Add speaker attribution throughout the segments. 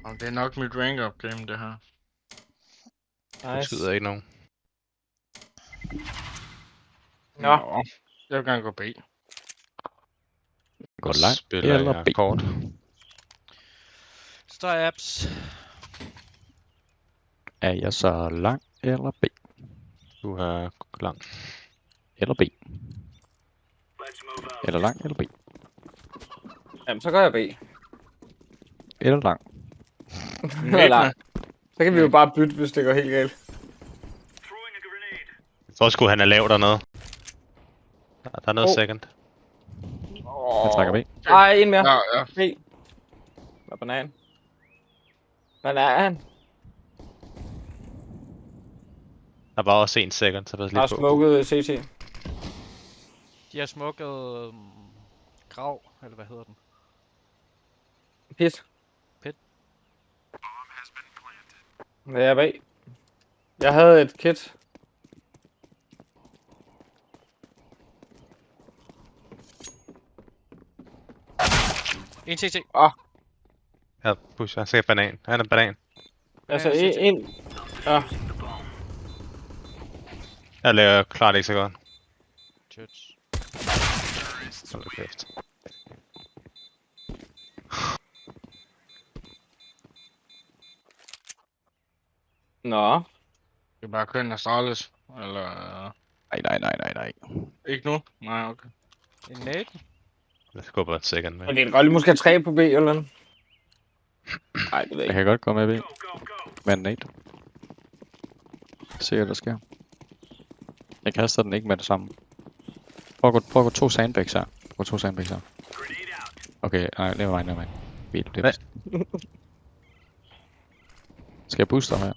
Speaker 1: Og det er nok mit rank-up game, det her.
Speaker 2: Det
Speaker 3: Nice.
Speaker 2: betyder ikke nogen.
Speaker 3: Nå.
Speaker 1: Nå. Jeg vil gerne gå B.
Speaker 4: Gå
Speaker 2: Så
Speaker 4: langt
Speaker 2: spiller
Speaker 4: eller
Speaker 2: jeg
Speaker 4: B?
Speaker 2: kort.
Speaker 5: Støj apps.
Speaker 4: Er jeg så lang eller B?
Speaker 2: Du er lang.
Speaker 4: Eller B? Eller lang eller B?
Speaker 3: Jamen, så gør jeg B.
Speaker 4: Eller lang?
Speaker 3: Eller, så kan vi jo bare bytte, hvis det går helt galt.
Speaker 2: Jeg tror sgu, han er lav dernede. Der er noget second.
Speaker 4: Jeg trækker B.
Speaker 3: Ej, en mere.
Speaker 1: Ja, ja.
Speaker 3: B. Hvad banan? Banan.
Speaker 2: Der var også en second, så pas
Speaker 3: Der er
Speaker 2: lige på.
Speaker 3: smukket CT.
Speaker 5: De har smukket grav, eller hvad hedder den?
Speaker 3: Pis.
Speaker 5: Pit.
Speaker 3: Hvad er jeg bag? Jeg havde et kit.
Speaker 5: En CT.
Speaker 2: Ja, push. Jeg ser banan. Han er banan.
Speaker 3: Altså,
Speaker 5: Ja, CT.
Speaker 3: en. Ja.
Speaker 2: Jeg laver klart ikke så godt.
Speaker 5: Church.
Speaker 2: Hold da kæft.
Speaker 3: Nå.
Speaker 1: Det er bare køn af Starless. Eller...
Speaker 4: Nej.
Speaker 1: Ikke nu? Nej, okay.
Speaker 5: En nade.
Speaker 2: Jeg skubber et second med.
Speaker 3: Men det kan godt lige måske have 3 på B eller noget. Nej, det ved jeg
Speaker 4: Jeg
Speaker 3: ikke.
Speaker 4: kan godt gå med B. Men nate. Se hvad der sker. Jeg kaster den ikke med det samme. Prøv at gå 2 sandbags her. Gå 2 sandbags her. Okay, nej, never mind. Bil, det er bedst. Skal jeg booste dig her?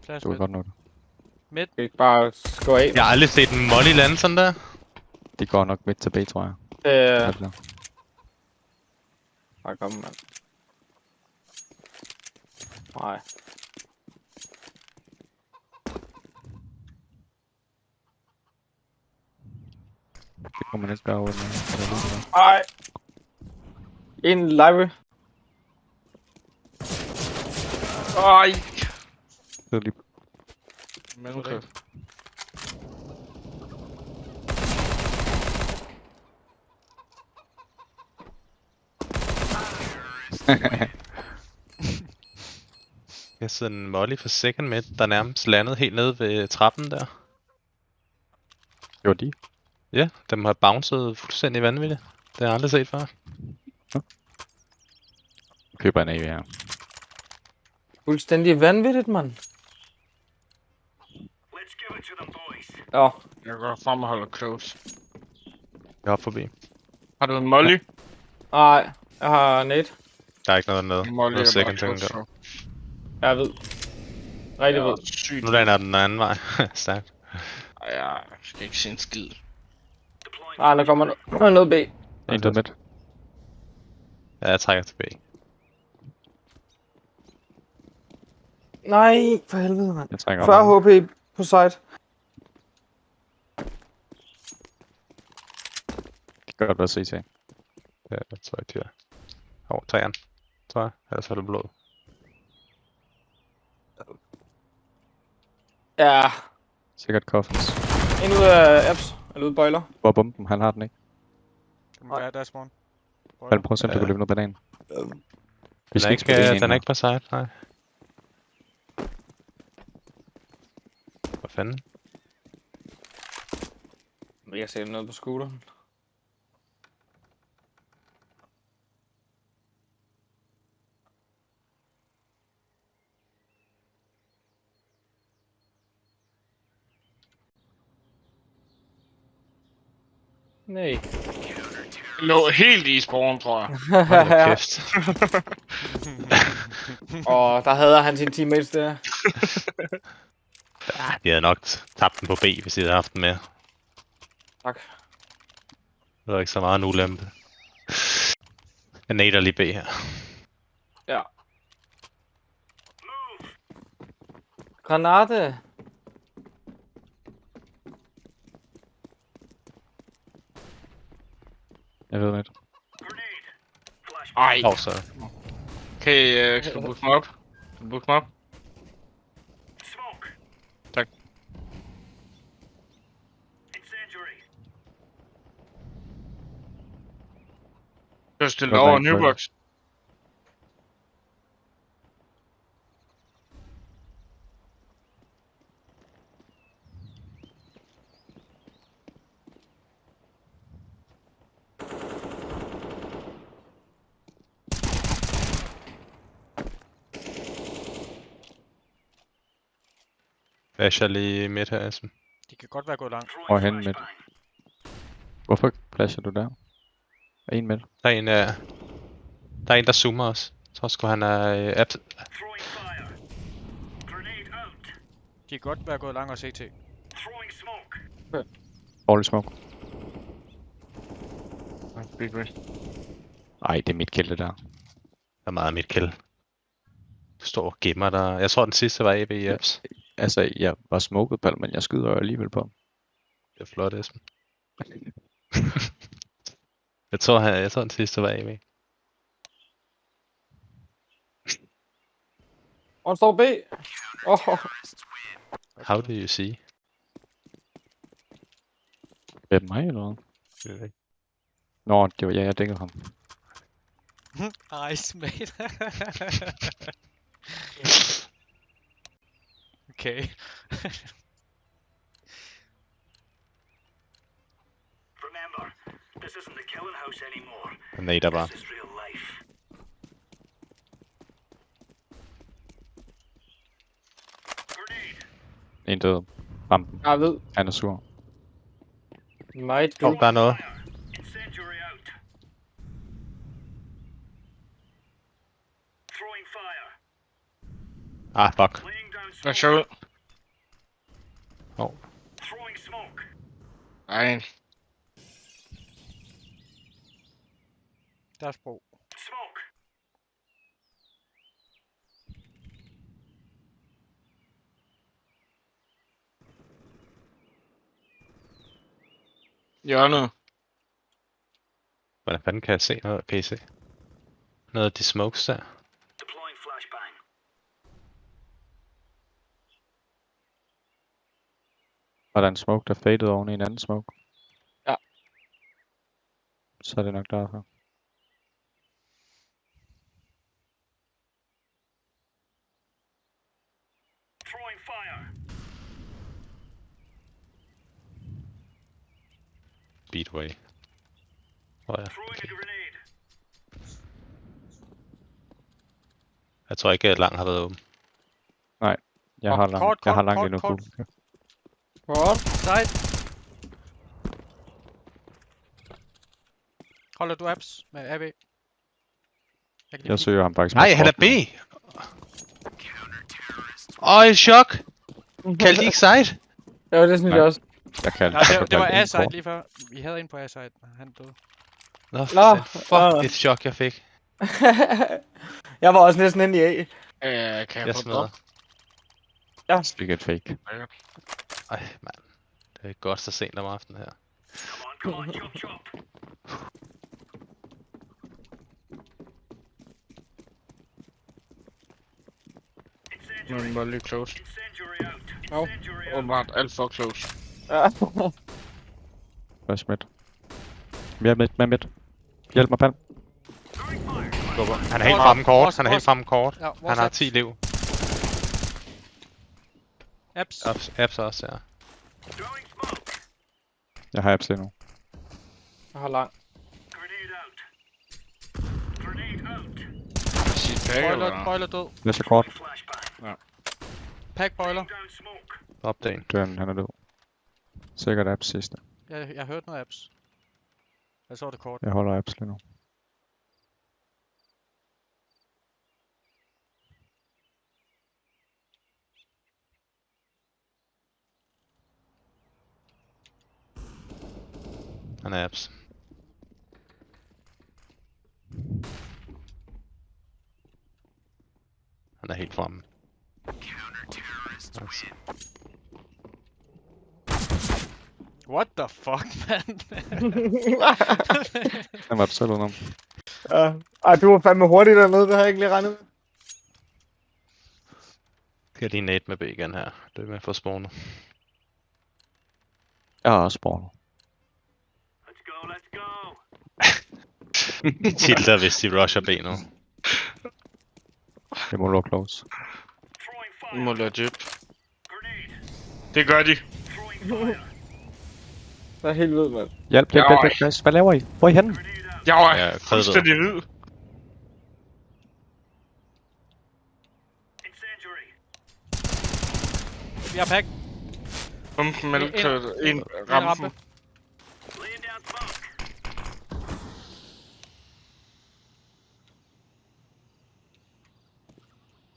Speaker 5: Flash
Speaker 4: Du kan
Speaker 5: mid.
Speaker 4: godt nå det.
Speaker 5: Mid.
Speaker 3: Skal vi ikke bare gå af?
Speaker 2: Jeg har aldrig set en molly lande sådan der.
Speaker 4: De går nok midt til B, tror jeg.
Speaker 3: Øh, bare kom, mand. Nej.
Speaker 4: Det kunne man ikke gøre uden.
Speaker 3: Ej. En library.
Speaker 1: Ej!
Speaker 4: Det er lige...
Speaker 1: Mellemkøb.
Speaker 2: Jeg sidder en molly for second mid, der nærmest landede helt nede ved trappen der.
Speaker 4: Gjorde de?
Speaker 2: Ja, dem har bounced fuldstændig vanvittigt. Det har jeg aldrig set før.
Speaker 4: Køber en AV her.
Speaker 3: Fuldstændig vanvittigt, mand. Ja.
Speaker 1: Jeg går frem og holder close.
Speaker 2: Jeg er oppe forbi.
Speaker 1: Har du en molly?
Speaker 3: Nej, jeg har Nate.
Speaker 2: Der er ikke noget dernede.
Speaker 1: Molly
Speaker 2: Noget
Speaker 1: er bare
Speaker 2: second ting
Speaker 1: close,
Speaker 2: der.
Speaker 1: så.
Speaker 3: Jeg ved. Rigtig ved.
Speaker 1: Sygt.
Speaker 2: Nu lander den anden vej. Stærkt.
Speaker 1: Ej, jeg skal ikke se en skid.
Speaker 3: Nej, der kommer noget B.
Speaker 4: En der midt.
Speaker 2: Ja, jeg trækker tilbage.
Speaker 3: Nej, for helvede, mand.
Speaker 4: Jeg trækker
Speaker 3: 40
Speaker 4: op.
Speaker 3: HP på site.
Speaker 4: Det kan godt være CT.
Speaker 2: Ja, jeg tror ikke, de er. Over træerne, tror jeg. Ellers er det blod.
Speaker 3: Ja.
Speaker 4: Sikkert coffins.
Speaker 3: En ud af apps. Eller ud af boiler.
Speaker 4: Hvor bomben? Han har den ikke.
Speaker 5: Den må være der spawn.
Speaker 4: Prøv at se, om du kan løbe noget banan. Vi
Speaker 2: Den er
Speaker 4: skal
Speaker 2: ikke,
Speaker 4: spille en
Speaker 2: den er
Speaker 4: her.
Speaker 2: ikke på side, nej. Hvad fanden?
Speaker 3: Jeg kan se noget på scooteren. Nej.
Speaker 1: Lå helt i spawn, tror jeg.
Speaker 2: Hold da kæft.
Speaker 3: Og der hader han sine teammates der.
Speaker 2: Ja, de havde nok tabt den på B, hvis de havde haft den med.
Speaker 3: Tak.
Speaker 2: Det var ikke så meget en ulempe. Jeg nader lige B her.
Speaker 3: Ja. Granate.
Speaker 4: Jeg ved ikke.
Speaker 1: Ej,
Speaker 2: Så
Speaker 1: Okay, skal du booke mig op? Skal du booke mig op? Tak. Jeg skal stille dig over New Box.
Speaker 2: Flasher lige midt her, Esben.
Speaker 5: De kan godt være gået langt.
Speaker 4: Hvorhen midt? Hvorfor flasher du der? Er en midt?
Speaker 2: Der er en, der zoomer os. Jeg tror sgu, han er app.
Speaker 5: De kan godt være gået langt og CT.
Speaker 4: Dårlig smoke.
Speaker 1: Big way.
Speaker 4: Ej, det er mit kill, det der.
Speaker 2: Der er meget mit kill. Du står og gemmer der. Jeg tror, den sidste var AB i apps.
Speaker 4: Altså, jeg var smoket på, men jeg skyder jo alligevel på.
Speaker 2: Det er flot, Esben. jeg tror, den sidste var AB.
Speaker 3: Og står B.
Speaker 2: How do you see?
Speaker 4: Er det mig, eller hvad?
Speaker 2: Det ved jeg ikke.
Speaker 4: Nå, det var jeg dækkede ham.
Speaker 5: Ice, mate. Okay.
Speaker 6: Remember, this isn't the killing house anymore.
Speaker 2: Han nader bare.
Speaker 6: This is real life. Grenade.
Speaker 4: En død. Rampen.
Speaker 3: Jeg ved.
Speaker 4: Han er sur.
Speaker 3: Meget
Speaker 2: Åh,
Speaker 3: good.
Speaker 2: der er noget.
Speaker 6: Incendiary out. Throwing fire.
Speaker 2: Ah, fuck.
Speaker 6: Laying down
Speaker 1: Hvad
Speaker 6: smoke.
Speaker 1: så?
Speaker 6: Throwing smoke.
Speaker 1: Ej,
Speaker 5: Deres bro.
Speaker 6: Smoke.
Speaker 1: hjørnet.
Speaker 2: Hvordan fanden kan jeg se noget? Kan I se? Noget af de smokes der.
Speaker 6: Deploying flashbang.
Speaker 4: Var der en smoke, der fadede oven i en anden smoke?
Speaker 3: Ja.
Speaker 4: Så er det nok derfor.
Speaker 6: Throwing fire.
Speaker 2: Speedway. Tror jeg.
Speaker 6: Throwing a
Speaker 2: Okay.
Speaker 6: grenade.
Speaker 2: Jeg tror ikke, at lang har været åben.
Speaker 4: Jeg har langt,
Speaker 5: kort,
Speaker 4: jeg har
Speaker 5: kort,
Speaker 4: langt
Speaker 5: kort,
Speaker 4: endnu
Speaker 5: kort.
Speaker 4: cool.
Speaker 3: Godt.
Speaker 5: Side. Holder du apps med AB? Jeg kan lige
Speaker 4: Jeg søger ham faktisk.
Speaker 2: Nej,
Speaker 4: med
Speaker 2: han er
Speaker 4: kort
Speaker 2: B!
Speaker 4: nu.
Speaker 2: Åh, chok! Kald de ikke side?
Speaker 3: Ja, det synes jeg
Speaker 4: Nej.
Speaker 3: også.
Speaker 4: Jeg kan
Speaker 5: Nej, det var A-side lige før. Vi havde en på A-side. Han døde.
Speaker 2: Nå,
Speaker 3: Nå,
Speaker 2: fuck et chok, jeg fik.
Speaker 3: Jeg var også næsten inde i A.
Speaker 1: Kan jeg
Speaker 2: Jeg
Speaker 1: få
Speaker 2: smadrer.
Speaker 1: drop?
Speaker 4: Ikke et fake.
Speaker 2: Ej, mand. Det er ikke godt så sent om aftenen her.
Speaker 6: Come on, chop chop.
Speaker 1: Men var lige close.
Speaker 6: Incendiary out.
Speaker 3: Au.
Speaker 6: Incendiary out.
Speaker 1: Åbenbart alt for close.
Speaker 3: Ja.
Speaker 4: Flash midt. Mere midt, mere midt. Hjælp mig, Palm.
Speaker 2: Han er helt fremme kort. Han er helt fremme kort.
Speaker 5: Ja,
Speaker 2: Han har 10 liv.
Speaker 5: Apps.
Speaker 2: Apps også, ja.
Speaker 6: Throwing smoke.
Speaker 4: Jeg har apps lige nu.
Speaker 3: Jeg har lang.
Speaker 6: Grenade out. Grenade out.
Speaker 1: Sit bag, eller?
Speaker 5: Boiler død.
Speaker 4: Flash er kort.
Speaker 6: Flashbang.
Speaker 5: Pack boiler.
Speaker 6: Down smoke.
Speaker 2: Opdagen.
Speaker 4: Den, han er død. Sikkert apps sidste.
Speaker 5: Jeg hørte noget apps. Jeg så det kort.
Speaker 4: Jeg holder apps lige nu.
Speaker 2: Han er apps. Han er helt fremme. Nice.
Speaker 5: What the fuck, man?
Speaker 4: Han var selv udenom.
Speaker 3: Ja. Ej, du var fandme hurtigt dernede, det havde jeg ikke lige regnet med.
Speaker 2: Skal jeg lige nade med B igen her. Det er med for spawnet.
Speaker 4: Jeg har også spawnet.
Speaker 6: Let's go, let's go.
Speaker 2: Tilter, hvis de rusher B nu.
Speaker 4: Det må lukke close.
Speaker 6: Throwing
Speaker 1: Nu
Speaker 6: fire.
Speaker 1: må lade dyb.
Speaker 6: Grenade.
Speaker 1: Det gør de.
Speaker 6: Throwing fire.
Speaker 3: Det er helt vildt, mand.
Speaker 4: Hjælp, guys. Hvad laver I? Hvor er I henne?
Speaker 6: Grenade out.
Speaker 1: Jeg var
Speaker 2: Ja,
Speaker 1: fuldstændig hvid.
Speaker 6: Incendiary.
Speaker 5: Vi har pack.
Speaker 1: Pumpen mellem en
Speaker 5: rampe.
Speaker 1: rampen.
Speaker 6: Laying down smoke.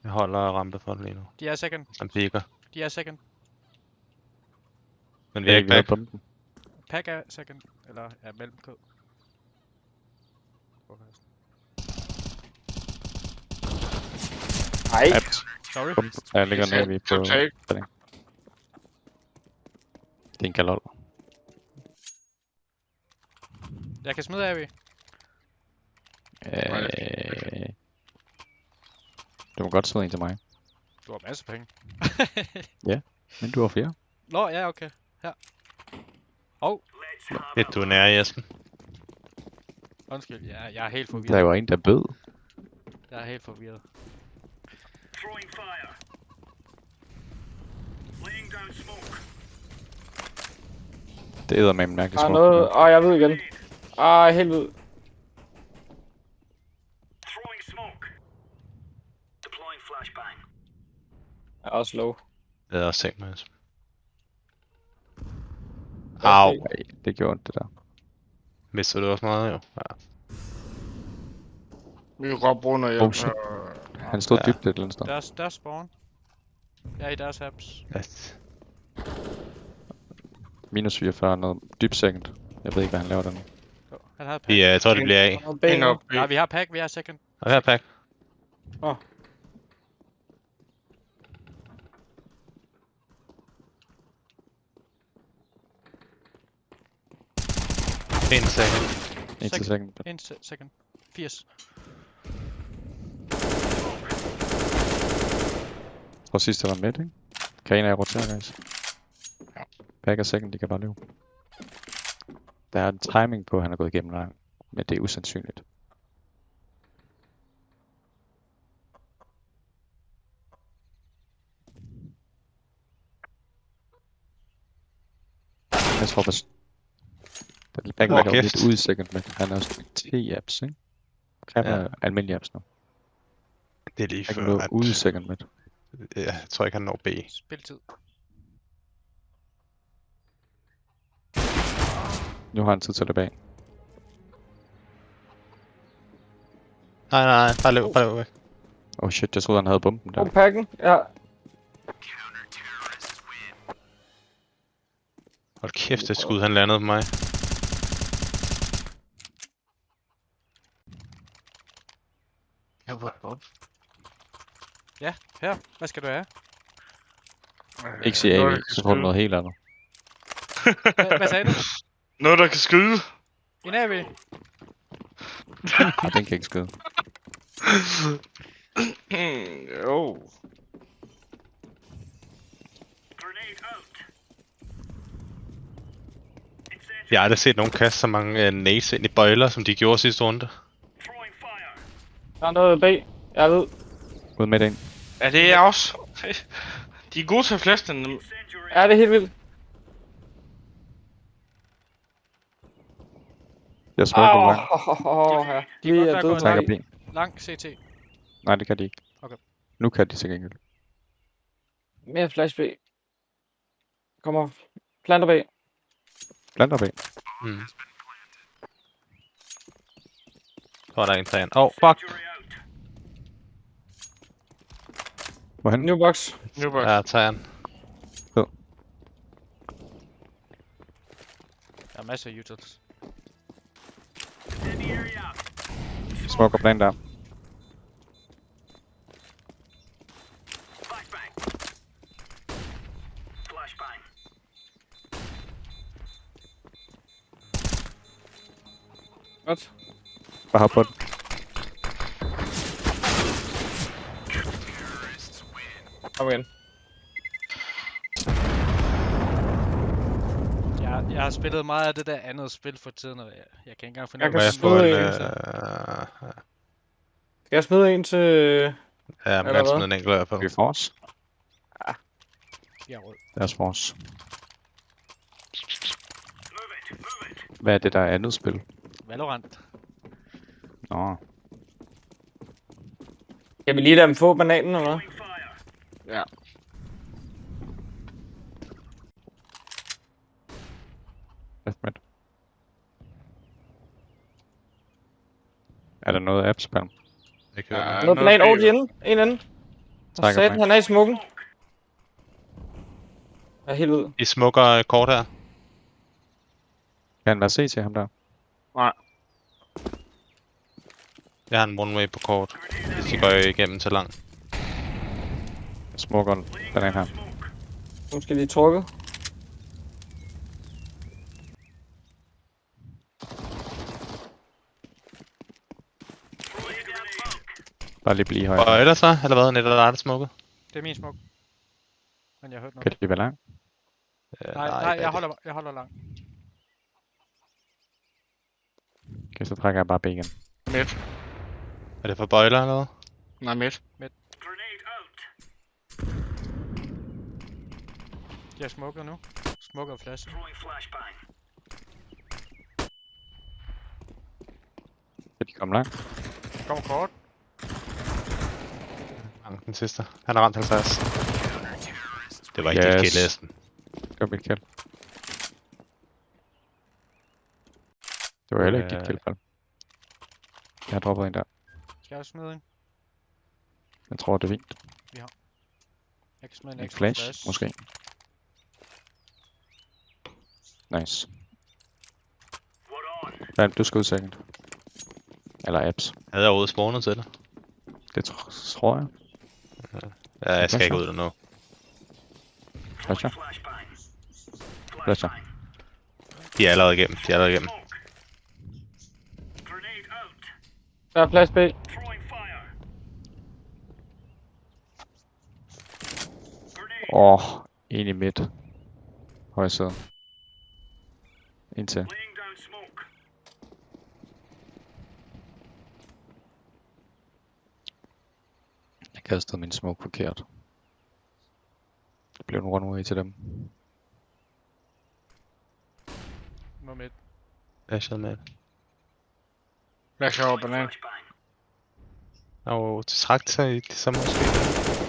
Speaker 2: Jeg holder rampe for den lige nu.
Speaker 5: De er second.
Speaker 2: Han piker.
Speaker 5: De er second.
Speaker 2: Men vi er ikke
Speaker 4: ved
Speaker 2: back.
Speaker 4: bomben.
Speaker 5: Pack er second. Eller er mellem K. Okay.
Speaker 3: Ej,
Speaker 5: Sorry.
Speaker 4: Bomben. Jeg ligger nede vi på...
Speaker 1: Take.
Speaker 4: Det er en kalol.
Speaker 5: Jeg kan smide AV.
Speaker 4: Du må godt smide en til mig.
Speaker 5: Du har masser af penge.
Speaker 4: Men du har flere.
Speaker 5: Nå, ja, okay. Her.
Speaker 6: Let's have
Speaker 2: Det du er nær, Jesper.
Speaker 5: Undskyld, jeg er helt
Speaker 4: Der
Speaker 5: forvirret.
Speaker 4: var en, der bød.
Speaker 5: Jeg er helt forvirret.
Speaker 6: throwing fire. Laying down smoke.
Speaker 4: Det æder med en mærkelig
Speaker 3: der er
Speaker 4: smuk.
Speaker 3: noget... jeg ved igen. Helt vildt.
Speaker 6: Throwing smoke. Deploying flashbang.
Speaker 3: Jeg er også low.
Speaker 2: Det er også tænkt mig, Jesper. Au.
Speaker 4: Nej, det gjorde ondt, det der.
Speaker 2: Mister du også meget, jo? Ja.
Speaker 1: Vi kan godt bruge noget hjælp.
Speaker 4: Oh, shit. Han stod
Speaker 2: Ja.
Speaker 4: dybt et eller andet sted.
Speaker 5: Deres spawn. Jeg er i deres apps.
Speaker 2: Yes.
Speaker 4: Minus 44, noget dybt second. Jeg ved ikke, hvad han laver der nu.
Speaker 5: Jo, han havde pack.
Speaker 2: Ja, jeg tror, det bliver A.
Speaker 3: Og B
Speaker 1: En
Speaker 3: nu.
Speaker 1: op.
Speaker 5: Nej, vi har pack, vi har second.
Speaker 2: Og her, pack. En second.
Speaker 4: En til second.
Speaker 5: En second. 80.
Speaker 4: Og sidste var midt, ikke? Kan en af jer rotere, guys?
Speaker 1: Ja.
Speaker 4: Pack er second, de kan bare løbe. Der er en timing på, at han er gået igennem lang. Men det er usandsynligt. Jeg tror bare... Back
Speaker 2: Hvor
Speaker 4: ligger jo
Speaker 2: kæft.
Speaker 4: lidt ude i second med. Han er også T-apps, ikke? Kræver
Speaker 2: Ja.
Speaker 4: almindelige apps nu.
Speaker 2: Det er lige
Speaker 4: Jeg kan
Speaker 2: før,
Speaker 4: nå
Speaker 2: at...
Speaker 4: ude i second med.
Speaker 2: Jeg tror ikke, han når B.
Speaker 5: Spiltid.
Speaker 4: Nu har han tid til at løbe af.
Speaker 2: Nej, bare løb væk.
Speaker 4: Oh shit, jeg troede han havde bomben der.
Speaker 3: pakken. Ja.
Speaker 2: Hold kæft, det skud, han landede på mig.
Speaker 5: Ja, her. Hvad skal du have?
Speaker 4: Ikke sige AV, så får du noget helt andet.
Speaker 5: Hvad sagde du?
Speaker 1: Noget, der kan skyde.
Speaker 5: En AV?
Speaker 4: Nej, den kan ikke skyde.
Speaker 1: Jo.
Speaker 6: Grenade out. Incendiary.
Speaker 2: Jeg har aldrig set nogen kaste så mange nades ind i bøjler, som de gjorde sidste runde.
Speaker 6: Throwing fire.
Speaker 3: Der er noget B. Jeg ved.
Speaker 4: Ud med den.
Speaker 1: Ja, det er også. De er gode til at flæste den.
Speaker 6: Incendiary.
Speaker 3: Ja, det er helt vildt.
Speaker 4: Jeg smukker lang.
Speaker 3: Ja.
Speaker 5: De
Speaker 3: Lige
Speaker 5: kan
Speaker 3: er
Speaker 5: godt
Speaker 3: døde
Speaker 5: være
Speaker 4: Trækker
Speaker 3: på
Speaker 4: B.
Speaker 5: Lang CT.
Speaker 4: Nej, det kan de ikke.
Speaker 5: Okay.
Speaker 4: Nu kan de til gengæld.
Speaker 3: mere flash B. Kommer planter B.
Speaker 4: Planter B.
Speaker 2: Mm. Så var der en træen. Fuck!
Speaker 6: Incendiary out.
Speaker 4: Hvorhen?
Speaker 3: New box.
Speaker 1: Nu bare.
Speaker 2: Ja, træen.
Speaker 5: Der er masser af utils.
Speaker 6: Incendiary out.
Speaker 4: Smoker plan der.
Speaker 6: Flashbang. Flashbang.
Speaker 3: Godt.
Speaker 4: Bare hop på den.
Speaker 3: Kom igen.
Speaker 5: Jeg har spillet meget af det der andet spil for tiden, og jeg kan ikke engang finde
Speaker 3: Jeg
Speaker 5: ud af,
Speaker 3: kan
Speaker 2: Må jeg
Speaker 5: hvordan
Speaker 2: få
Speaker 3: smide
Speaker 2: en...
Speaker 5: det
Speaker 3: Skal jeg smide en til...
Speaker 2: Ja,
Speaker 3: Eller
Speaker 2: man
Speaker 3: hvad?
Speaker 2: smider en enkelt i hvert fald.
Speaker 4: Vi får os.
Speaker 5: Jeg er rød.
Speaker 4: Deres vores.
Speaker 6: Move it.
Speaker 4: Hvad er det, der er andet spil?
Speaker 5: Valorant.
Speaker 4: Nå,
Speaker 3: Kan vi lige lade dem få bananen, eller hvad?
Speaker 6: Throwing fire.
Speaker 3: Ja.
Speaker 4: left mid. Er der noget app-spam?
Speaker 2: Det kører
Speaker 3: Noget banan over de ende. En ende.
Speaker 4: Tak,
Speaker 3: Satan, han er i smukken. Jeg er helt ud.
Speaker 2: I smukker kort her.
Speaker 4: Kan han være se til ham der?
Speaker 2: Jeg har en one-way på kort. Hvis de går igennem til langt.
Speaker 4: Jeg smukker banan her.
Speaker 3: Nu skal de trukke.
Speaker 4: Bare lige blive højere.
Speaker 2: Og ellers så? Eller hvad? Net der smukker?
Speaker 5: Det er min smuk. Men jeg har hørt
Speaker 4: Kan
Speaker 5: noget.
Speaker 4: de være langt?
Speaker 5: Nej, jeg holder langt.
Speaker 4: Okay, så trækker jeg bare B igen.
Speaker 1: Midt.
Speaker 2: Er det for bøjler eller hvad?
Speaker 1: Nej, midt.
Speaker 6: Grenade out.
Speaker 5: De har smukket nu. Smukket flash.
Speaker 6: Throwing flashbang.
Speaker 4: Kan de komme langt?
Speaker 5: Kom kort.
Speaker 2: Langt den sidste. Han har ramt 50. Det var ikke
Speaker 4: Yes.
Speaker 2: yes. Kill næsten.
Speaker 4: Det var mit kill. Det var heller ikke dit kill, fald. Jeg har droppet en der.
Speaker 5: Skal jeg smide en?
Speaker 4: Jeg tror, det er fint.
Speaker 5: Jeg kan smide en
Speaker 4: En
Speaker 5: ekstra
Speaker 4: flash, måske. Nice.
Speaker 6: What on?
Speaker 4: Hvad er det, du skal ud second? Eller apps.
Speaker 2: Havde jeg overhovedet spawnet til det?
Speaker 4: Det tror jeg.
Speaker 2: Ja, jeg skal ikke ud der nu.
Speaker 4: Flasher.
Speaker 6: Flashbang.
Speaker 4: Flasher.
Speaker 2: De er allerede igennem. De er allerede igennem.
Speaker 6: Grenade out.
Speaker 3: Der er plads B.
Speaker 6: Throwing fire. Grenade.
Speaker 4: En i midt. Højre side. Indtil.
Speaker 6: Laying down smoke.
Speaker 4: Jeg kastede min smoke forkert. Det blev en one-way til dem.
Speaker 5: Nå midt.
Speaker 2: Flashet med.
Speaker 1: Flash over banan.
Speaker 6: Flashbang.
Speaker 2: Og til traktor i det samme måske.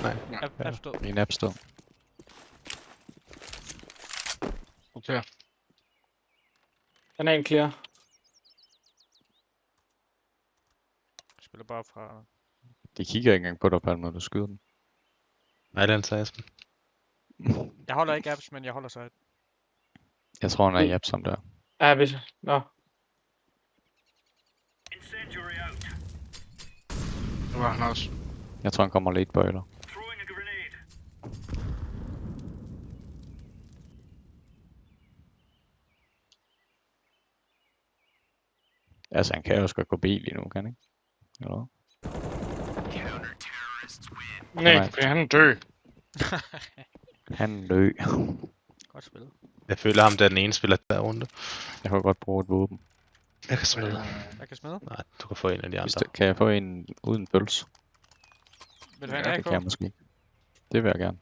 Speaker 2: Nej.
Speaker 5: App stod.
Speaker 4: En app stod.
Speaker 1: Okay.
Speaker 3: Banan clear.
Speaker 5: Jeg spiller bare fra...
Speaker 4: De kigger ikke engang på dig, når du skyder den.
Speaker 2: Nej, den sagde Esben.
Speaker 5: Jeg holder ikke apps, men jeg holder side.
Speaker 4: Jeg tror, han er i app som der.
Speaker 3: Ja, hvis... Nå.
Speaker 6: Incendiary out.
Speaker 1: Det var han også.
Speaker 4: Jeg tror, han kommer late bøjler.
Speaker 6: Throwing a grenade.
Speaker 4: Altså, han kan jo også godt gå B lige nu, kan han ikke? Eller hvad?
Speaker 1: Nej, fordi han er død.
Speaker 4: Han løg.
Speaker 5: Godt spillet.
Speaker 2: Jeg føler ham, der er den ene spiller der runde.
Speaker 4: Jeg kan godt bruge et våben.
Speaker 2: Jeg kan smide.
Speaker 5: Jeg kan smide.
Speaker 2: Nej, du kan få en af de
Speaker 4: Hvis
Speaker 2: andre.
Speaker 4: det, kan jeg få en uden pøls?
Speaker 5: Vil du have
Speaker 4: Ja,
Speaker 5: en
Speaker 4: det
Speaker 5: AK?
Speaker 4: kan jeg måske. Det vil jeg gerne.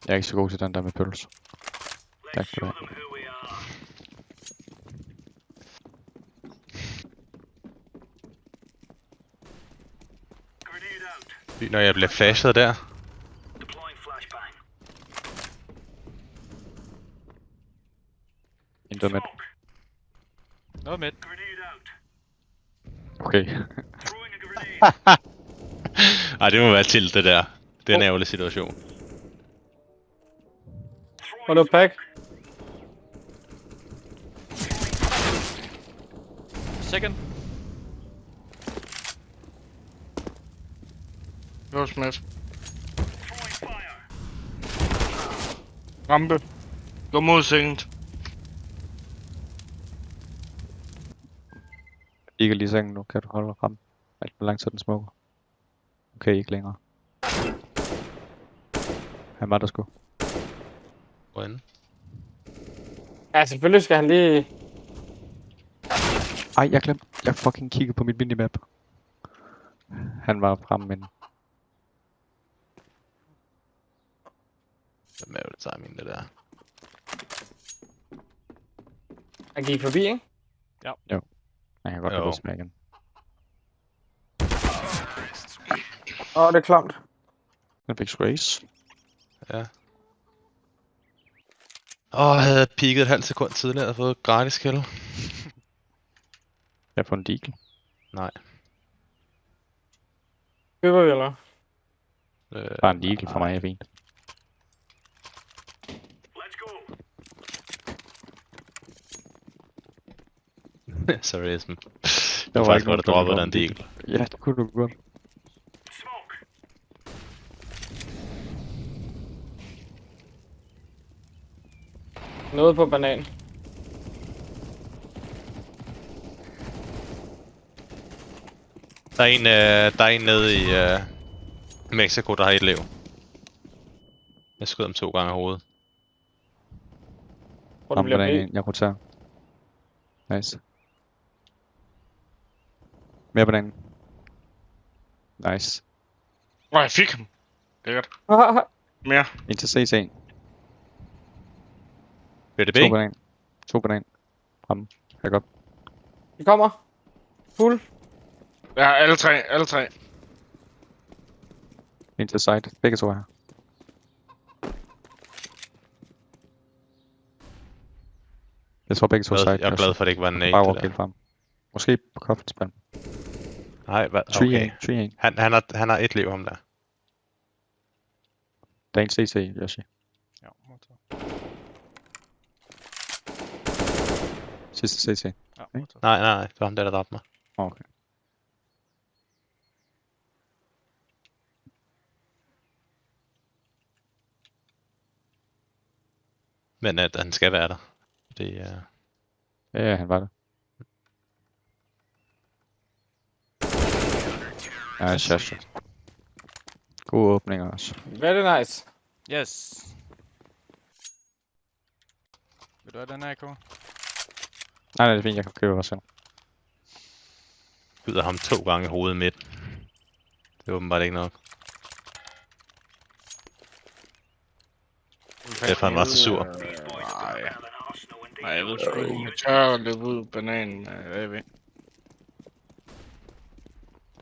Speaker 4: Jeg er ikke så god til den der med pøls. Tak
Speaker 6: Let's
Speaker 4: for
Speaker 6: show
Speaker 4: det.
Speaker 6: them who we are. Grenade out.
Speaker 2: Når jeg bliver flashet der.
Speaker 6: Deploying flashbang.
Speaker 4: Intet med.
Speaker 6: Smoke.
Speaker 5: Noget midt.
Speaker 6: Grenade out.
Speaker 4: Okay.
Speaker 6: Throwing a grenade.
Speaker 2: Ej, det må være til det der. Det er en ærgerlig situation.
Speaker 3: Hold up, pack.
Speaker 5: Second.
Speaker 1: Det var smidt.
Speaker 6: Throwing fire.
Speaker 1: Rampe. Gå mod sengt.
Speaker 4: Ikke lige sengen nu. Kan du holde frem? Alt for lang tid den smukker. Okay, ikke længere. Han var der sgu.
Speaker 2: Hvordan?
Speaker 3: Ja, selvfølgelig skal han lige...
Speaker 4: Ej, jeg glemte. Jeg fucking kiggede på mit minimap. Han var fremme, men...
Speaker 2: Hvem er jo det timing, det der?
Speaker 3: Han gik forbi, ikke?
Speaker 4: Han kan godt
Speaker 2: Jo.
Speaker 4: have været med igen.
Speaker 3: Det er klamt.
Speaker 4: Han fik race.
Speaker 2: Ja. Havde jeg peaket et halvt sekund tidligere og fået gratis kill.
Speaker 4: Jeg har fået en deagle.
Speaker 2: Nej.
Speaker 3: Køber vi, eller?
Speaker 4: Bare en deagle for mig er fint.
Speaker 6: Let's go.
Speaker 2: Seriøsm. Det
Speaker 4: var
Speaker 2: var faktisk
Speaker 4: ikke
Speaker 2: godt at
Speaker 4: nogen,
Speaker 2: droppe
Speaker 4: der
Speaker 2: den
Speaker 4: ville
Speaker 2: deal.
Speaker 4: Ja, det kunne du godt.
Speaker 6: Smoke.
Speaker 3: Noget på banan.
Speaker 2: Der er en nede i Mexico, der har et liv. Jeg skød ham 2 gange i hovedet.
Speaker 3: Hvor det
Speaker 4: Ham
Speaker 3: bliver
Speaker 4: på den
Speaker 3: helt...
Speaker 4: ene, jeg roterer. Nice. Mere på den ene. Nice.
Speaker 1: Jeg fik ham. Lækkert. Mere.
Speaker 4: En til CC.
Speaker 2: BDB?
Speaker 4: 2 på den ene. 2 på den ene. Fremme. Jeg godt.
Speaker 3: De kommer. Fuld.
Speaker 1: Ja, alle tre.
Speaker 4: En til side. Begge to er her. Jeg tror begge to er side.
Speaker 2: Jeg er glad for, at det ikke var en nade.
Speaker 4: Bare
Speaker 2: det
Speaker 4: walk
Speaker 2: der.
Speaker 4: helt frem. Måske på coffin spand.
Speaker 2: Nej, hvad?
Speaker 4: 3
Speaker 2: Okay.
Speaker 4: 3
Speaker 2: Han har et liv, ham der.
Speaker 4: Der er en CC, Yoshi.
Speaker 5: Ja, modtaget.
Speaker 4: Sidste CC.
Speaker 5: Ja, modtaget.
Speaker 2: Nej, det var ham der dræbte mig.
Speaker 4: Okay.
Speaker 2: Men at han skal være der. Det er...
Speaker 4: Ja, han var der. Ja, shot. God åbning også.
Speaker 3: Very nice.
Speaker 5: Yes. Vil du have den her, K?
Speaker 4: Nej, det er fint, jeg kan købe også selv.
Speaker 2: Skyder ham 2 gange i hovedet midt. Det er åbenbart ikke nok. Derfor han var så sur.
Speaker 1: Nej, jeg ved sgu ikke. Jeg tør at løbe ud bananen med AV.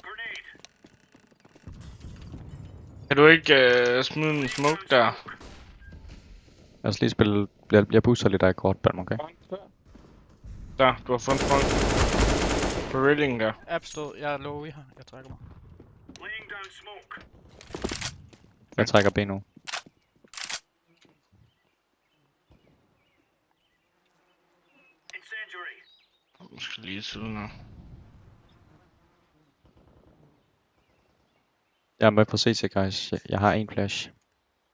Speaker 6: Grenade.
Speaker 1: Kan du ikke smide en smoke der?
Speaker 4: Lad os lige spille... Jeg booster lidt af kort, Balm, okay?
Speaker 1: Der, du har fundet smoke. På railingen der.
Speaker 5: App stod. Jeg er low i her. Jeg trækker mig.
Speaker 6: Laying down smoke.
Speaker 4: Jeg trækker B nu.
Speaker 6: Incendiary.
Speaker 1: Jeg skal lige siden her.
Speaker 4: Jeg er med på CC, guys. Jeg har en flash.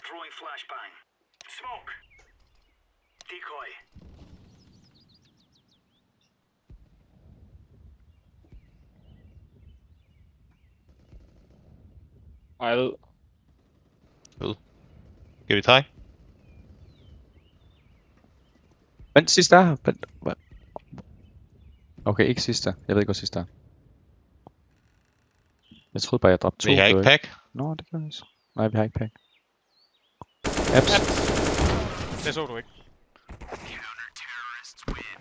Speaker 6: Throwing flashbang. Smoke. Decoy.
Speaker 3: Ej, jeg ved.
Speaker 2: Skal vi trække?
Speaker 4: Vent, sidste er. Vent. Okay, ikke sidste. Jeg ved ikke, hvad sidste er. Jeg troede bare, jeg dræbte 2.
Speaker 2: Vi har ikke pack.
Speaker 4: Nå, det kan jeg også. Nej, vi har ikke pack. Apps.
Speaker 5: Det så du ikke.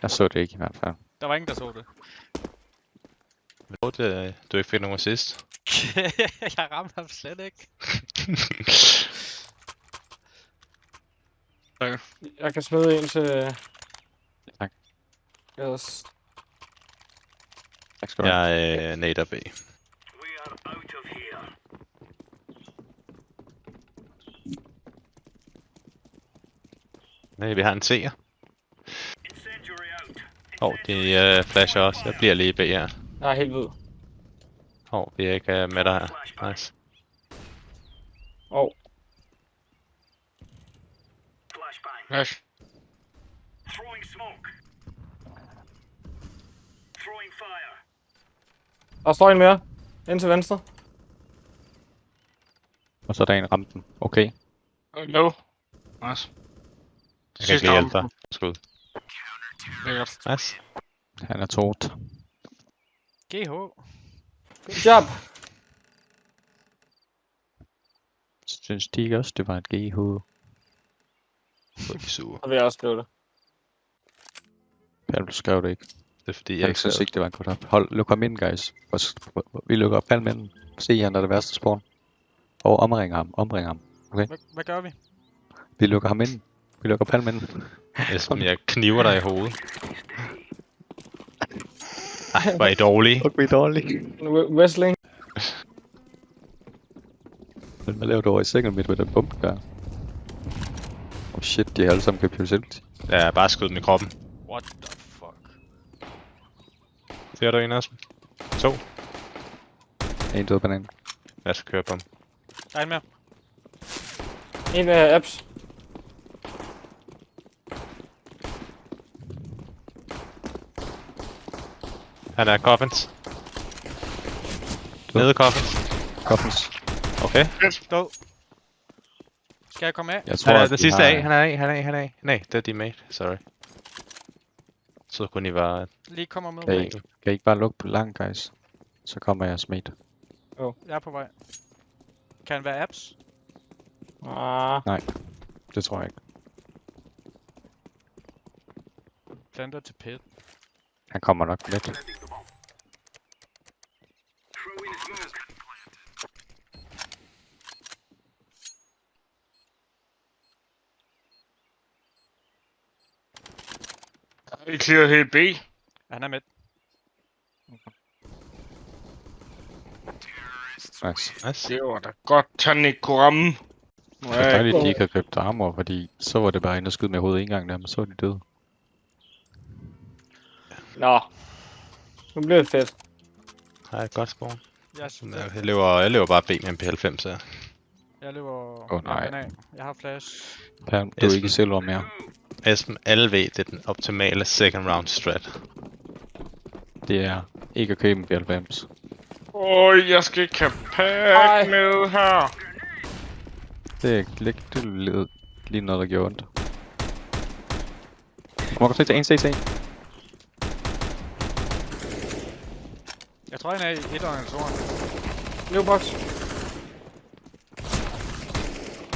Speaker 4: Jeg så det ikke i hvert fald.
Speaker 5: Der var ingen, der så det.
Speaker 2: Du ikke fik nogen assist.
Speaker 5: Jeg ramte ham slet ikke.
Speaker 3: Jeg kan smide en til...
Speaker 4: Tak.
Speaker 3: Yes.
Speaker 4: Tak skal du have.
Speaker 2: Jeg er nader B.
Speaker 6: We are out of here.
Speaker 2: Nej, vi har en C'er.
Speaker 6: Incendiary out.
Speaker 2: De flasher også. Jeg bliver lige B her.
Speaker 3: Jeg er helt hvid.
Speaker 2: Vi er ikke med dig her. Nice.
Speaker 6: Flashbang.
Speaker 1: Flash.
Speaker 6: Throwing smoke. Throwing fire.
Speaker 3: Der står en mere. Ind til venstre.
Speaker 4: Og så er der en rampen. Okay.
Speaker 1: Low. Nice.
Speaker 2: Jeg kan ikke lige hjælpe dig. Skud.
Speaker 1: Lækkert.
Speaker 2: Nice.
Speaker 4: Han er tot.
Speaker 5: GH.
Speaker 3: Good job.
Speaker 4: Synes de ikke også, det var et GH?
Speaker 2: Hvor er de sure.
Speaker 3: Så vil jeg også skrive det.
Speaker 4: Palm, du skrev det ikke.
Speaker 2: Det er fordi, jeg
Speaker 4: Jeg
Speaker 2: ikke
Speaker 4: synes
Speaker 2: ser
Speaker 4: ikke, det var en godt op. Hold, luk ham ind, guys. Vi lukker op Palm ind. Se, han er det værste spawn. Og omringer ham.
Speaker 5: Hvad gør vi?
Speaker 4: Vi lukker ham ind. Vi lukker Palm ind.
Speaker 2: Esben, jeg kniver dig i hovedet. Ej, hvor er I dårlige.
Speaker 4: Fuck, vi er dårlige.
Speaker 3: Wrestling.
Speaker 4: Men hvad laver du over i single midt med den bump der? Oh shit, de er alle sammen capability.
Speaker 2: Ja, bare skyd dem i kroppen.
Speaker 5: What the fuck?
Speaker 2: Ser du en, Esben? 2.
Speaker 4: En død banan.
Speaker 2: Jeg skal køre på ham.
Speaker 5: Der er en mere.
Speaker 3: En af apps.
Speaker 2: Han er coffins. Nede coffins.
Speaker 4: Coffins.
Speaker 2: Okay.
Speaker 5: Død. Skal jeg komme af?
Speaker 4: Jeg tror,
Speaker 2: Han er
Speaker 4: at
Speaker 2: den
Speaker 4: de
Speaker 2: sidste
Speaker 4: har...
Speaker 2: af. Han er af. Nej, det er din mate. Sorry. Så kunne I være...
Speaker 5: Lige kommer med.
Speaker 4: Kan I ikke bare lukke på lang, guys? Så kommer jeg smidt.
Speaker 5: Jeg er på vej. Kan han være apps?
Speaker 4: Det tror jeg ikke.
Speaker 5: Planter til pit.
Speaker 4: Han kommer nok lidt.
Speaker 1: I clear helt B.
Speaker 5: Han er med.
Speaker 4: Nice.
Speaker 2: Nice.
Speaker 1: Det var da godt, han ikke kunne ramme.
Speaker 4: Det er dejligt, at de ikke har købt armor, fordi så var det bare ind og skyde med hovedet en gang der, men så var de døde.
Speaker 3: Nå. Nu bliver det fedt.
Speaker 2: Hej, godt spawn.
Speaker 5: Jeg
Speaker 2: Jeg løber bare B med en P90, så.
Speaker 5: Jeg løber...
Speaker 4: nej.
Speaker 5: banan. Jeg har flash.
Speaker 4: Palm, du er ikke i silver mere.
Speaker 2: Esben, alle ved, det er den optimale second round strat.
Speaker 4: Det er ikke at købe en B90.
Speaker 1: Jeg skal ikke have
Speaker 3: Ej.
Speaker 1: pack med her.
Speaker 4: Det er lige noget, der gjorde ondt. Må godt se til en CT.
Speaker 5: Jeg tror, han er i 1 eller 2'eren.
Speaker 3: New box.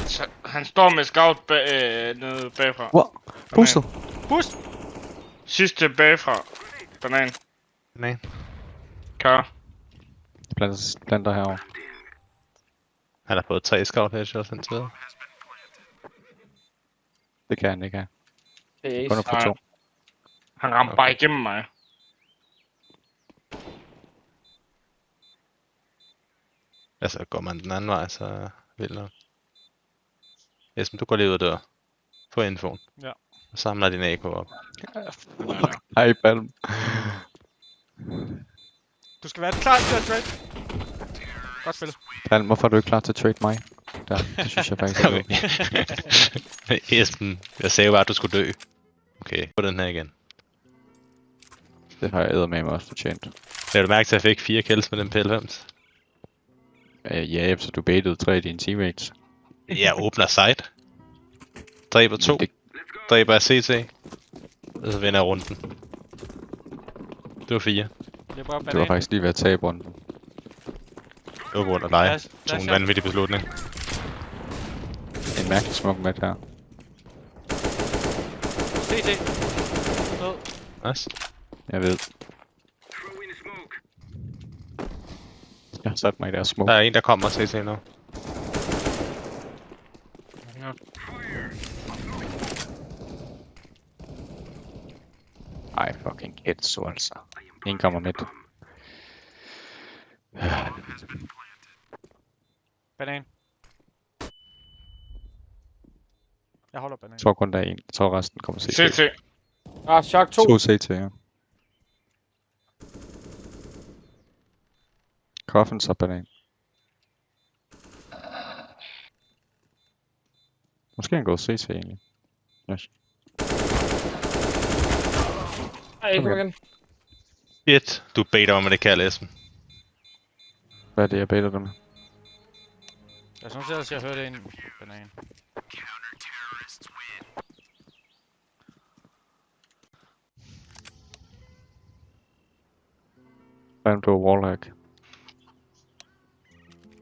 Speaker 1: Så, han står med scout nede bagfra.
Speaker 4: Wow. Boosted.
Speaker 5: Boost!
Speaker 1: Sidste bagfra. Banan.
Speaker 2: Nej.
Speaker 1: Kar.
Speaker 4: Planter herovre.
Speaker 2: Han har fået 3 scout headshots indtil videre.
Speaker 4: Det kan han ikke have.
Speaker 3: Det er
Speaker 4: Kun at
Speaker 3: ace.
Speaker 4: få 2.
Speaker 1: Han ramte bare igennem mig.
Speaker 2: Altså, går man den anden vej, så vil nok. Esben, du går lige ud og dør. Få infoen.
Speaker 5: Ja.
Speaker 2: Og samler din AK op.
Speaker 4: Hej, Palm.
Speaker 5: Du skal være klar til at trade. Godt spillet.
Speaker 4: Palm, hvorfor er du ikke klar til at trade mig? Der, det synes jeg faktisk er okay.
Speaker 2: Esben, jeg sagde bare, at du skulle dø. Okay, på den her igen.
Speaker 4: Det har jeg eddermame også fortjent.
Speaker 2: Lad du mærke til, at jeg fik 4 kills med den P90?
Speaker 4: Ja, så du baitede 3 af dine teammates.
Speaker 2: Jeg åbner site. Dræber 2. Dræber af CT. Og så vinder jeg runden. Det var 4.
Speaker 5: Det er bare
Speaker 4: Det var
Speaker 5: banan.
Speaker 4: faktisk lige ved at tabe runden.
Speaker 2: Det var på grund af dig. Tog en vanvittig beslutning.
Speaker 4: En mærkelig smuk med her.
Speaker 5: CT. Død.
Speaker 2: Nice.
Speaker 4: Jeg ved. Jeg har sat mig i deres smoke.
Speaker 2: Der er en, der kommer CT nu.
Speaker 4: Ej, fucking kæt så altså. En kommer midt.
Speaker 5: Banan. Jeg holder banan.
Speaker 4: Jeg tror kun der er en. Jeg tror resten kommer CT.
Speaker 1: CT.
Speaker 3: Shark 2.
Speaker 4: 2 CT, ja. Coffins og banan. Måske han gået CT egentlig. Yes.
Speaker 3: Ej, kom igen.
Speaker 2: Shit, du baiter mig med det kald, Esben.
Speaker 4: Hvad er det, jeg baiter dem med?
Speaker 5: Jeg synes ellers, jeg hørte en banan.
Speaker 4: Hvem du wallhack?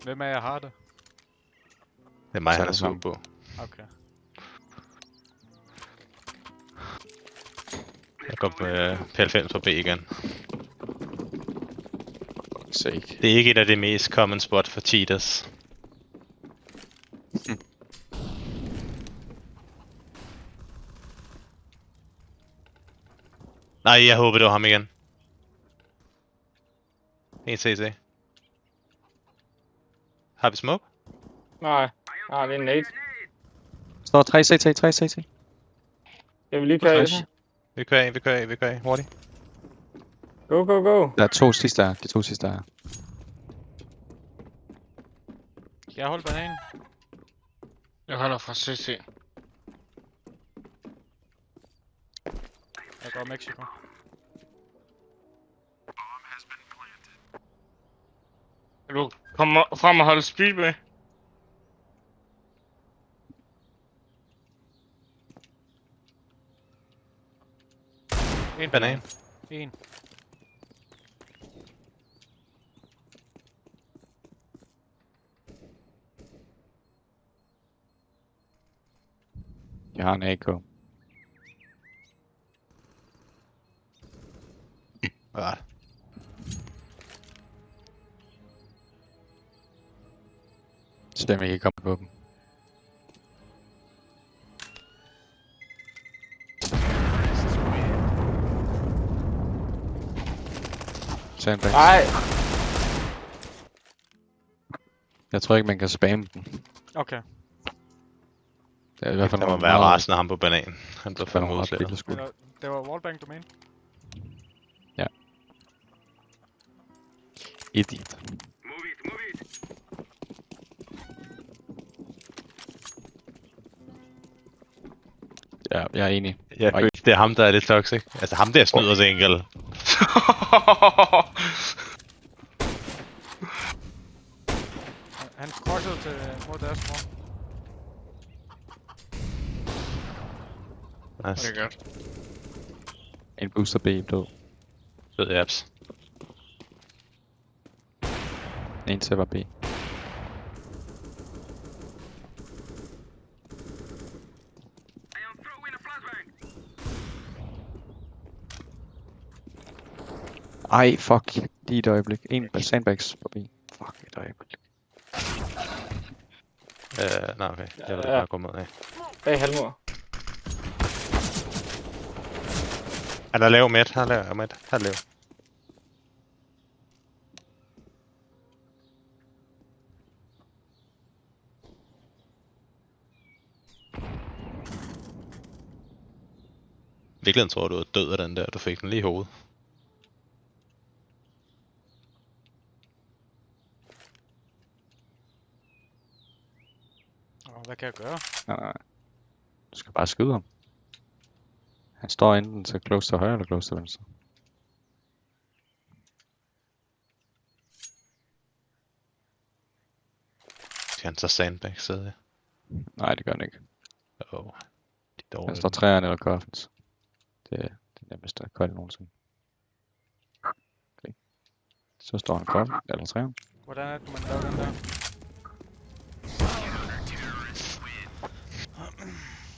Speaker 5: Hvem af jer har det?
Speaker 2: Det er mig,
Speaker 4: Så er
Speaker 2: han er
Speaker 4: det
Speaker 2: sur
Speaker 4: sammen.
Speaker 2: på.
Speaker 5: Okay.
Speaker 2: Jeg går med P90 på B igen.
Speaker 4: Sake.
Speaker 2: Det er ikke et af de mest common spot for cheaters. Nej, jeg håber det var ham igen. En CC. Har vi smoke?
Speaker 3: Nej, det er en nade.
Speaker 4: Står 3 CT, 3 CT.
Speaker 3: Jeg vil lige køre
Speaker 4: Flash.
Speaker 3: ind.
Speaker 2: Vi kører af, hurtigt.
Speaker 3: Go, go, go.
Speaker 4: Der er 2 sidste her. De 2 sidste her.
Speaker 5: Kan jeg holde bananen?
Speaker 1: Jeg holder fra CC.
Speaker 5: Jeg går Mexico.
Speaker 1: Kan du komme frem og holde speed med?
Speaker 5: En
Speaker 2: Banan.
Speaker 5: En.
Speaker 4: Jeg har en AK.
Speaker 2: Ja.
Speaker 4: Så dem ikke komme på dem. Sandbags.
Speaker 3: Nej,
Speaker 4: Jeg tror ikke, man kan spamme den.
Speaker 5: Okay.
Speaker 4: Det er i hvert fald
Speaker 2: Der må
Speaker 4: nogle
Speaker 2: være
Speaker 4: meget-
Speaker 2: rasende af ham på banan. Han blev
Speaker 4: der er
Speaker 2: fandme
Speaker 4: nogle ret
Speaker 2: udslæret.
Speaker 4: billige skud.
Speaker 5: Det var wallbang domain.
Speaker 4: Idiot. Ja, jeg er enig.
Speaker 2: Jeg føler, det er ham, der er lidt toxic. Altså ham der snyder sig enkelt.
Speaker 5: Han crossede til mod deres mor.
Speaker 2: Nice.
Speaker 1: Det er godt.
Speaker 4: En booster B død.
Speaker 2: Fed apps.
Speaker 4: En til var B. Ej, fuck. Lige et øjeblik. En sandbags forbi. Fuck, et øjeblik.
Speaker 2: Nej, okay. Jeg vil
Speaker 3: Ja.
Speaker 2: bare gå med af.
Speaker 3: bag halvmur.
Speaker 2: Han er lav midt. Han er lav. Virkelig tror du var død af den der. Du fik den lige i hovedet.
Speaker 5: Hvad kan jeg gøre?
Speaker 4: Nej. Du skal bare skyde ham. Han står enten til close til højre eller close til venstre.
Speaker 2: Skal han så sandbag sidde?
Speaker 4: Nej, det gør han ikke.
Speaker 2: Åh. De er
Speaker 4: Han
Speaker 2: dårlige.
Speaker 4: står træerne eller coffins. Det er det nemmeste at gøre det nogensinde. Okay. Så står han coffin eller træerne.
Speaker 5: Hvordan er det, man laver den der?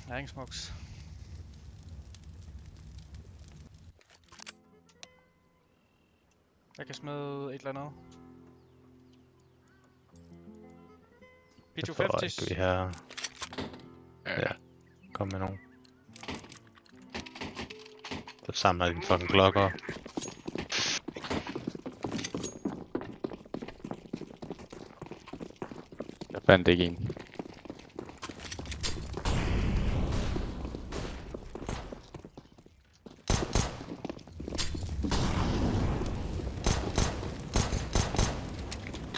Speaker 5: Jeg har ingen smokes. Jeg kan smide et eller andet.
Speaker 2: Jeg tror ikke,
Speaker 5: P250.
Speaker 2: vi har...
Speaker 1: Ja.
Speaker 2: Ja. Kom med nogen. Så samler jeg din fucking klokker.
Speaker 4: Jeg fandt ikke en.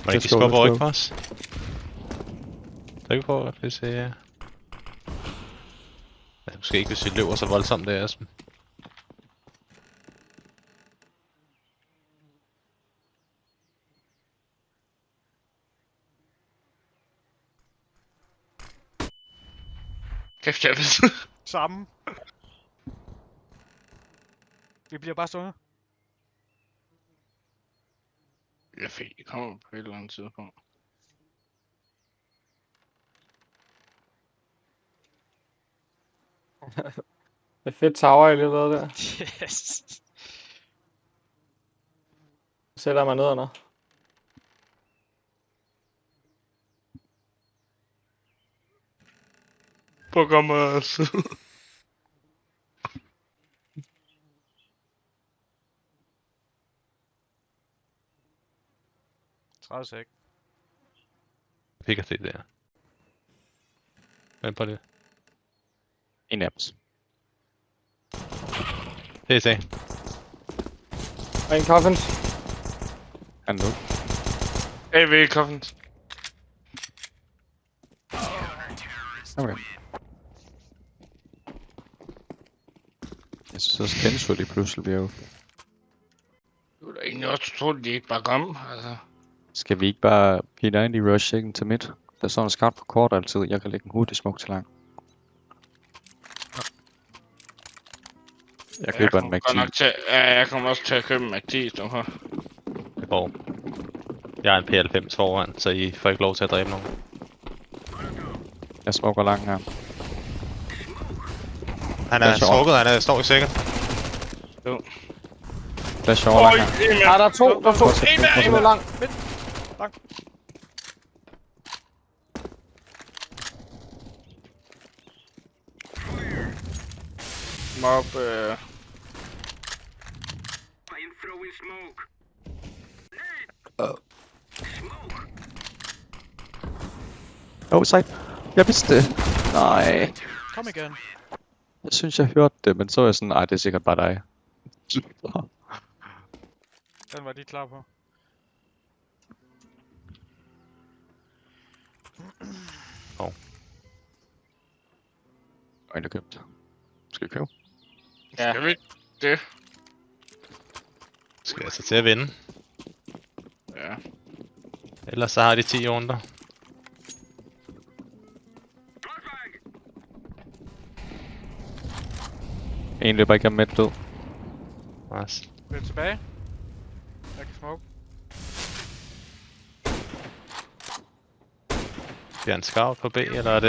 Speaker 2: Må ikke
Speaker 4: Let's go,
Speaker 2: skubbe
Speaker 4: let's
Speaker 2: over
Speaker 4: go.
Speaker 2: ikke for os? Tryk på, hvis jeg... Ja, måske ikke, hvis vi løber så voldsomt der, Aspen.
Speaker 1: Kæft, jeg ved.
Speaker 5: Samme. Vi bliver bare stående.
Speaker 1: Jeg fik det kommer på et eller andet tidspunkt.
Speaker 3: Det er fedt tower, jeg lige har lavet der.
Speaker 5: Yes.
Speaker 3: Sætter mig ned under.
Speaker 1: På mig side.
Speaker 5: Sek.
Speaker 2: Jeg fik at se det her. Vent på det.
Speaker 4: En af dem.
Speaker 2: Det er
Speaker 3: Og en coffins.
Speaker 4: Han er nu.
Speaker 1: AV Coffins.
Speaker 4: Okay. Jeg synes også, Kenzo lige pludselig bliver jo.
Speaker 1: Det var da egentlig også troede, de ikke bare kom. Altså.
Speaker 4: Skal vi ikke bare P90 rush ikke til midt? Der er sådan en skarp på kort altid. Jeg kan lægge en hurtig smuk til lang. Jeg køber en Mac 10.
Speaker 1: Jeg kommer også til at købe en Mac 10, nu her.
Speaker 2: det går. Jeg er en P90 foran, så I får ikke lov til at dræbe nogen.
Speaker 4: Jeg smukker lang her.
Speaker 2: Han er strukket, han står i sikkert.
Speaker 4: Flash over lang her.
Speaker 3: Ja, der er to. Der er to. En er lang.
Speaker 1: Mob,
Speaker 6: I am throwing smoke.
Speaker 4: Oh, sejt. Jeg vidste det. Nej.
Speaker 5: Kom igen.
Speaker 4: Jeg synes, jeg hørte det, men så er jeg sådan, ej, det er sikkert bare dig.
Speaker 5: Den var de klar på.
Speaker 4: Øjne købt. Skal vi købe?
Speaker 3: Ja.
Speaker 1: skal vi det?
Speaker 2: Skal jeg så til at vinde.
Speaker 1: Ja.
Speaker 2: Ellers så har de 10 runder.
Speaker 4: En løber igennem midt død.
Speaker 2: Nice.
Speaker 5: Vi er tilbage. Jeg kan smoke.
Speaker 2: Bliver en scout på B, eller er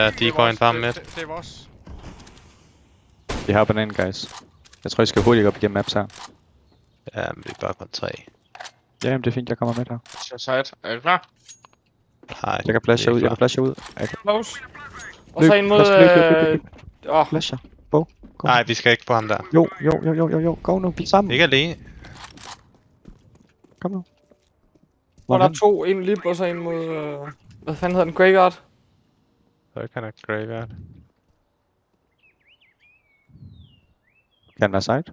Speaker 2: det decoyen bare midt?
Speaker 5: Det er vores.
Speaker 4: De har bananen, guys. Jeg tror, I skal hurtigt op igennem maps her.
Speaker 2: Ja, men vi er bare kun 3.
Speaker 4: Ja, jamen, det er fint, jeg kommer med her.
Speaker 1: Så sejt. Er du klar?
Speaker 2: Nej,
Speaker 4: Jeg kan flashe ud, jeg kan flashe ud. Jeg kan
Speaker 3: Close. Og så en mod...
Speaker 4: flasher. Go.
Speaker 2: Nej, vi skal ikke på ham der.
Speaker 4: Jo. Go nu, bliv sammen.
Speaker 2: Ikke alene.
Speaker 4: Kom nu.
Speaker 3: Og der er to. En lip, og så en mod... hvad fanden hedder den? Graveyard?
Speaker 2: Så kan jeg graveyard.
Speaker 4: Kan han være side?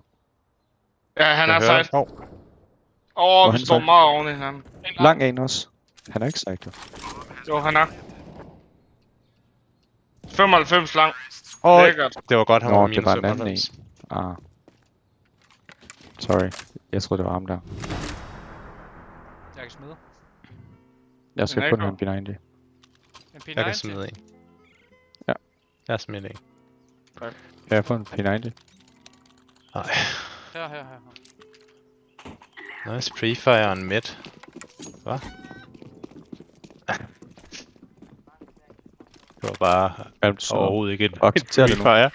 Speaker 1: Ja, han er
Speaker 2: Jeg hører.
Speaker 1: sejt.
Speaker 4: Hvor
Speaker 1: Vi
Speaker 4: han
Speaker 1: står
Speaker 4: sejt?
Speaker 1: meget oven i hinanden.
Speaker 4: Lang en også. Han er ikke side, jo.
Speaker 1: Jo, han er. 95 lang.
Speaker 2: Åh,
Speaker 1: Lækkert.
Speaker 2: det var godt, han
Speaker 4: Nå,
Speaker 2: var
Speaker 4: det
Speaker 2: minus
Speaker 4: var en anden
Speaker 2: 95.
Speaker 4: Ah. Sorry. Jeg troede, det var ham der.
Speaker 5: Jeg kan smide.
Speaker 4: Jeg skal
Speaker 1: Den er
Speaker 4: kun
Speaker 1: ikke
Speaker 4: have en P90.
Speaker 5: En P90.
Speaker 2: Jeg kan smide en.
Speaker 4: Ja.
Speaker 2: Jeg smider en.
Speaker 4: Kan jeg få en P90?
Speaker 2: Nej.
Speaker 5: Her.
Speaker 2: Nice prefire on mid. Hvad? Det var bare overhovedet ikke et
Speaker 4: accepterer det nu.
Speaker 2: prefire.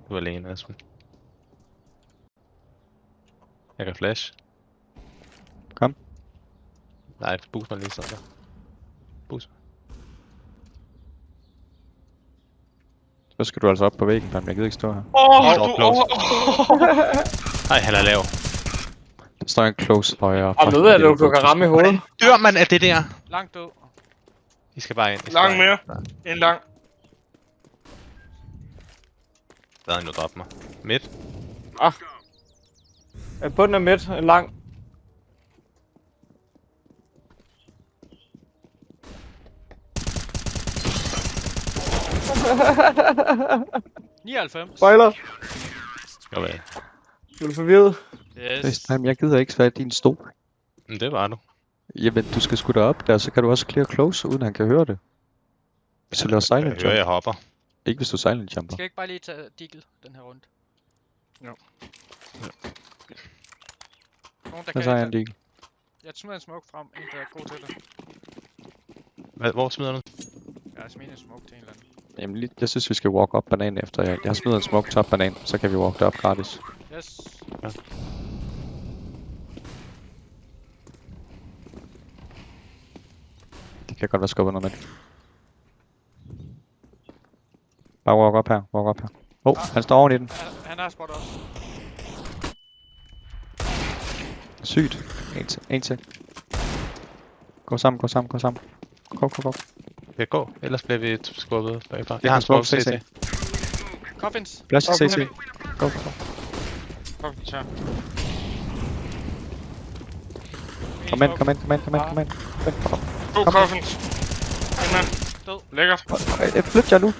Speaker 2: Du er alene, Aspen. Jeg kan flash.
Speaker 4: Kom.
Speaker 2: Nej, boost mig lige sådan der. Boost.
Speaker 4: Så skal du altså op på væggen, Pam. Jeg gider ikke stå her.
Speaker 2: Nej, han er lav.
Speaker 4: Der står en close højre.
Speaker 3: Og ved jeg, at du kan ramme i hovedet.
Speaker 2: Dør man af det der?
Speaker 5: Langt død.
Speaker 2: I skal bare ind. I skal
Speaker 1: Lang
Speaker 2: bare
Speaker 1: mere.
Speaker 2: ind.
Speaker 1: En lang.
Speaker 2: Der havde han jo dræbt mig. Midt.
Speaker 3: Bunden er midt. En lang.
Speaker 5: – 99.
Speaker 3: Spoiler.
Speaker 2: Jo vel.
Speaker 3: Du er forvirret.
Speaker 5: Yes.
Speaker 4: FaceTime, jeg gider ikke svære din stol.
Speaker 2: Men det var du.
Speaker 4: Jamen, du skal sgu da op der, så kan du også clear close, uden han kan høre det. Hvis du laver silent
Speaker 2: Jeg hører,
Speaker 4: jump.
Speaker 2: jeg hopper.
Speaker 4: Ikke hvis du silent jumper.
Speaker 5: Skal jeg ikke bare lige tage Deagle den her runde?
Speaker 3: Jo.
Speaker 5: Nogen, der
Speaker 4: Hvad
Speaker 5: kan
Speaker 4: så er
Speaker 5: ikke
Speaker 4: en deal?
Speaker 5: Jeg smider en smoke frem, en der er god til det.
Speaker 2: Hvor smider du?
Speaker 5: Jeg smider en smoke til en eller anden.
Speaker 4: Jamen, jeg synes, vi skal walk up banan efter. Jeg har smidt en smoke top banan, så kan vi walk det op gratis.
Speaker 5: Yes.
Speaker 4: Det kan godt være skubbet noget med. Bare walk op her, walk op her. Han står oven i den.
Speaker 5: Han har spot også.
Speaker 4: Sygt. En til. Gå sammen. Gå.
Speaker 2: Jeg går, ellers bliver vi skubbet bagfra.
Speaker 4: Jeg
Speaker 2: Jeg har en
Speaker 4: smoke
Speaker 2: smoke
Speaker 4: CT.
Speaker 2: CT.
Speaker 5: Coffins.
Speaker 4: Flash CT. Go.
Speaker 1: Kom, så.
Speaker 4: Kom ind.
Speaker 1: To coffins. Ind.
Speaker 5: Død.
Speaker 1: Lækkert.
Speaker 4: Flyt jer nu.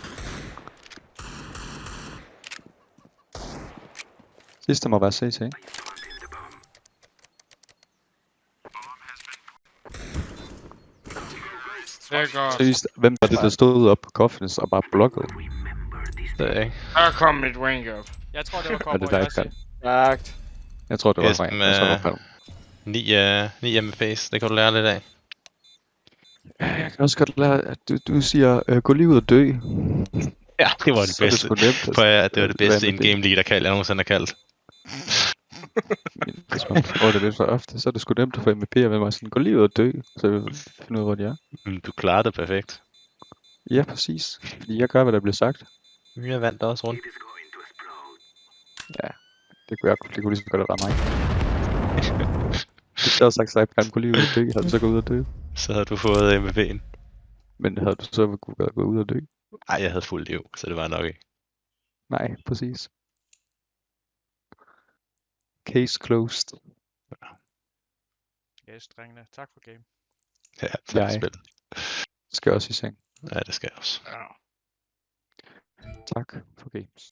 Speaker 4: Sidste må være CT.
Speaker 1: Lækkert.
Speaker 4: Seriøst, hvem var det, der stod op på coffins og bare blokkede?
Speaker 2: Det er ikke.
Speaker 1: Her kom mit rank up.
Speaker 5: Jeg tror, det var
Speaker 4: Er
Speaker 5: Cowboy
Speaker 4: det dig,
Speaker 5: Yassi.
Speaker 4: Kan?
Speaker 3: Stærkt.
Speaker 4: Jeg tror, det var
Speaker 2: Esben,
Speaker 4: mig. Jeg tror, det var Palm.
Speaker 2: 9 MFA's, det kan du lære lidt af.
Speaker 4: Jeg kan også godt lære, at du siger, gå lige ud og dø.
Speaker 2: Ja, det var det
Speaker 4: Så er det
Speaker 2: bedste.
Speaker 4: sgu nemt.
Speaker 2: For det var det bedste
Speaker 4: Hvad med
Speaker 2: in-game leader kald, jeg nogensinde har kaldt.
Speaker 4: Hvis man får det lidt for ofte, så er det sgu nemt at få MVP'er med mig sådan, gå lige ud og dø, så vi finder ud af, hvor de er.
Speaker 2: Men du klarede det perfekt.
Speaker 4: Ja, præcis. Fordi jeg gør, hvad der bliver sagt.
Speaker 2: Jeg vandt også rundt.
Speaker 4: Det kunne lige så godt have været mig. Hvis jeg havde sagt, at jeg gå lige ud og dø, havde du så gået ud og dø.
Speaker 2: Så havde du fået MVP'en.
Speaker 4: Men havde du så kunne gå ud og dø?
Speaker 2: Ej, jeg havde fuld liv, så det var nok ikke.
Speaker 4: Nej, præcis. Case closed.
Speaker 5: Yes, drengene. Tak for game.
Speaker 2: Ja, tak
Speaker 4: Jeg.
Speaker 2: for spil.
Speaker 4: Skal også i seng.
Speaker 2: Ja, det skal jeg også.
Speaker 1: Ja.
Speaker 4: Tak for games.